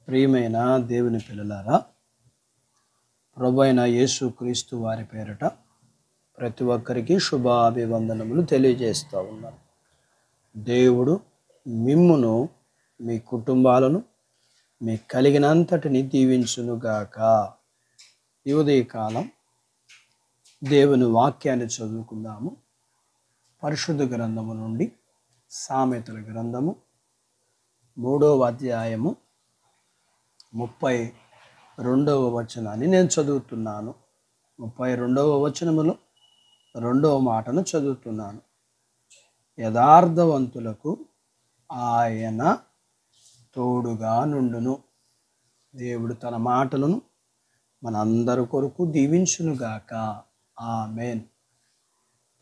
ప్రియమైన దేవుని పిల్లలారా, ప్రభువైన యేసుక్రీస్తు వారి పేరట ప్రతి ఒక్కరికి శుభాభివందనములు తెలియజేస్తూ ఉన్నాను. దేవుడు మిమ్మును, మీ కుటుంబాలను, మీ కలిగినంతటిని దీవించునుగాక. ఈ ఉదయకాలం దేవుని వాక్యాన్ని చదువుకుందాము. పరిశుద్ధ గ్రంథము నుండి సామెతల గ్రంథము 3వ అధ్యాయము 32వ వచనాన్ని నేను చదువుతున్నాను. 32వ వచనములో 2వ మాటను చదువుతున్నాను. యథార్థవంతులకు ఆయన తోడుగా నుండును. దేవుడు తన మాటలను మనందరి కొరకు దీవించునుగాక. ఆమేన్.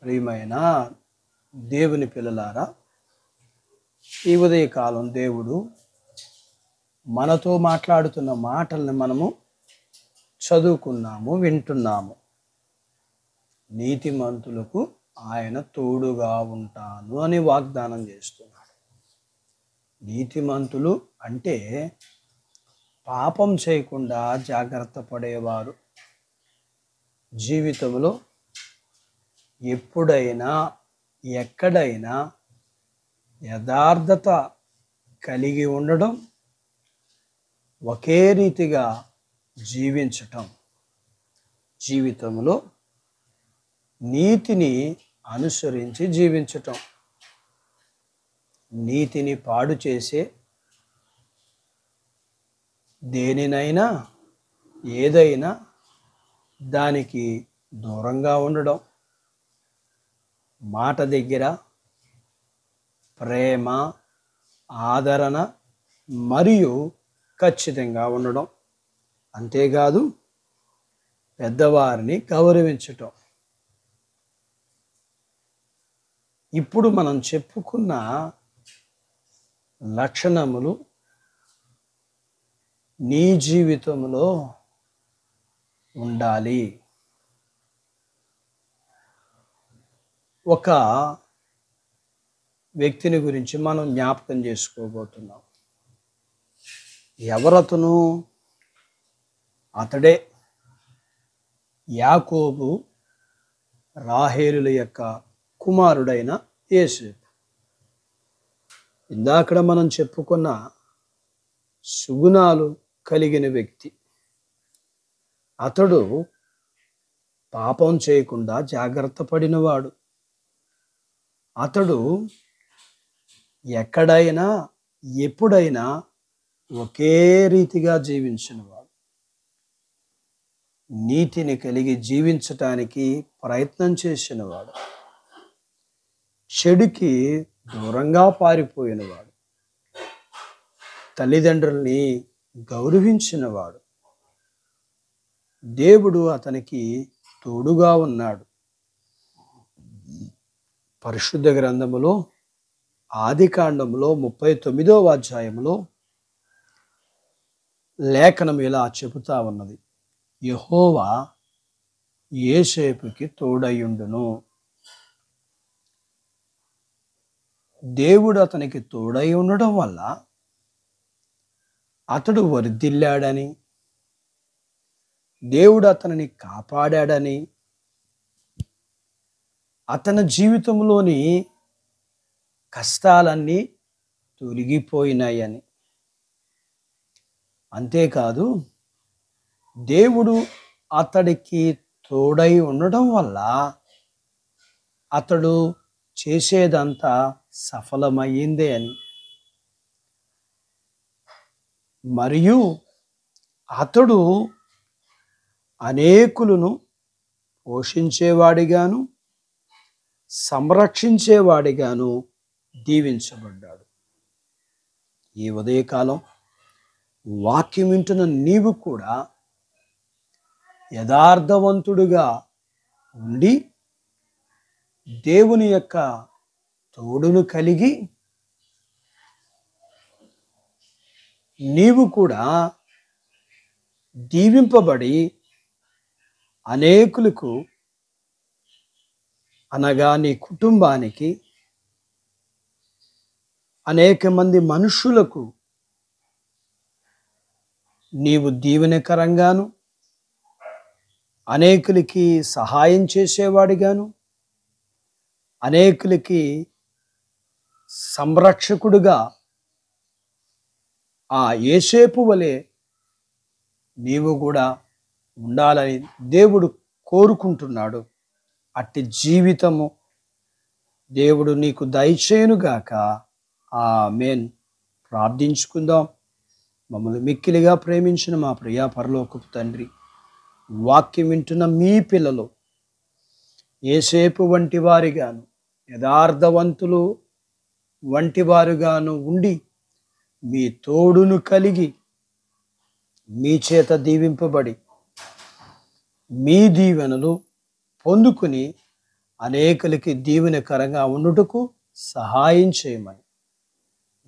ప్రియమైన దేవుని పిల్లలారా, ఈ ఉదయకాలం దేవుడు మనతో మాట్లాడుతున్న మాటల్ని మనము చదువుకున్నాము, వింటున్నాము. నీతిమంతులకు ఆయన తోడుగా ఉంటాను అని వాగ్దానం చేస్తున్నాడు. నీతిమంతులు అంటే పాపం చేయకుండా జాగ్రత్త పడేవారు. జీవితంలో ఎప్పుడైనా ఎక్కడైనా యథార్థత కలిగి ఉండడం, ఒకే రీతిగా జీవించటం, జీవితంలో నీతిని అనుసరించి జీవించటం. నీతిని పాడు చేసే దేనినైనా ఏదైనా దానికి దూరంగా ఉండడం, మాట దగ్గర ప్రేమ, ఆదరణ మరియు ఖచ్చితంగా ఉండడం, అంతేకాదు పెద్దవారిని గౌరవించటం. ఇప్పుడు మనం చెప్పుకున్న లక్షణములు నీ జీవితంలో ఉండాలి. ఒక వ్యక్తిని గురించి మనం జ్ఞాపకం చేసుకోబోతున్నాం. ఎవరతను? అతడే యాకోబు రాహేలుల యొక్క కుమారుడైన యోసేపు. ఇందాక మనం చెప్పుకున్న సుగుణాలు కలిగిన వ్యక్తి. అతడు పాపం చేయకుండా జాగ్రత్త పడినవాడు. అతడు ఎక్కడైనా ఎప్పుడైనా ఒకే రీతిగా జీవించినవాడు. నీతిని కలిగి జీవించటానికి ప్రయత్నం చేసినవాడు. చెడుకి దూరంగా పారిపోయినవాడు. తల్లిదండ్రుల్ని గౌరవించినవాడు. దేవుడు అతనికి తోడుగా ఉన్నాడు. పరిశుద్ధ గ్రంథములో ఆదికాండములో 39వ అధ్యాయములో లేఖనం ఇలా చెబుతా ఉన్నది: యెహోవా యోసేపుకి తోడయుండును. దేవుడు అతనికి తోడై ఉండడం వల్ల అతడు వర్ధిల్లాడని, దేవుడు అతనిని కాపాడాడని, అతని జీవితంలోని కష్టాలన్నీ తొలగిపోయినాయని. అంతేకాదు, దేవుడు అతడికి తోడై ఉండడం వల్ల అతడు చేసేదంతా సఫలమయ్యిందే అని, మరియు అతడు అనేకులను పోషించేవాడిగాను సంరక్షించేవాడిగాను దీవించబడ్డాడు. ఈ ఉదయకాలం వాక్యం వింటున్న నీవు కూడా యథార్థవంతుడుగా ఉండి దేవుని యొక్క తోడును కలిగి నీవు కూడా దీవింపబడి అనేకులకు, అనగా నీ కుటుంబానికి, అనేక మంది మనుషులకు నీవు దీవెనకరంగాను, అనేకులకి సహాయం చేసేవాడిగాను, అనేకులకి సంరక్షకుడుగా ఆ యోసేపు వలె నీవు కూడా ఉండాలని దేవుడు కోరుకుంటున్నాడు. అట్టి జీవితము దేవుడు నీకు దయచేయునుగాక. ఆమేన్. ప్రార్థించుకుందాం. మమ్మల్ని మిక్కిలిగా ప్రేమించిన మా ప్రియ పరలోకపు తండ్రి, వాక్యం వింటున్న మీ పిల్లలు యోసేపు వంటి వారిగాను, యథార్థవంతులు వంటి వారుగాను ఉండి మీ తోడును కలిగి మీ చేత దీవింపబడి మీ దీవెనలు పొందుకుని అనేకులకి దీవెనకరంగా ఉండుటకు సహాయం చేయమని,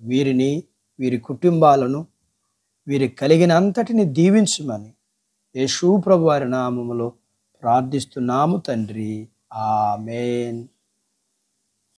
వీరిని, వీరి కుటుంబాలను, వీరి కలిగిన అంతటిని దీవించమని యేసు ప్రభువారి నామములో ప్రార్థిస్తున్నాము తండ్రి. ఆమేన్.